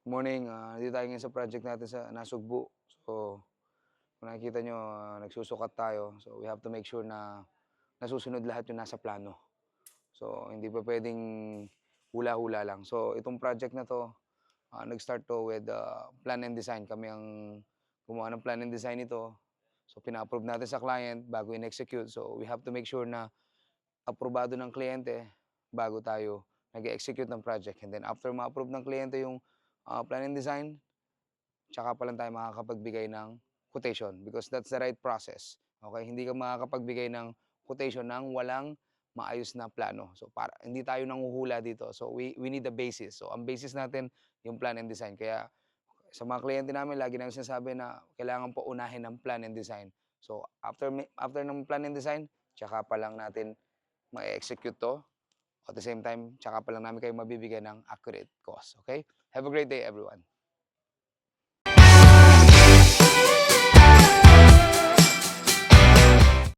Morning, nandito tayo ngayon sa project natin sa Nasugbu. So, kung nakikita nyo, nagsusukat tayo. So, we have to make sure na nasusunod lahat yung nasa plano. So, hindi pa pwedeng hula-hula lang. So, itong project na to, nag-start to with plan and design. Kami ang gumawa ng plan and design nito. So, pina-approve natin sa client bago in-execute. So, we have to make sure na aprobado ng kliyente bago tayo nag-execute ng project. And then, after ma-approve ng kliyente yung plan and design, tsaka pa lang tayo makakapagbigay ng quotation because that's the right process. Okay? Hindi ka makakapagbigay ng quotation ng walang maayos na plano. So para hindi tayo nanghuhula dito. So we need the basis. So ang basis natin yung plan and design. Kaya sa mga kliyente namin lagi namin sinasabi na kailangan po unahin ng plan and design. So after ng plan and design, tsaka pa lang natin ma-execute to. At the same time, tsaka pa lang namin kayo mabibigyan ng accurate cost. Okay? Have a great day everyone.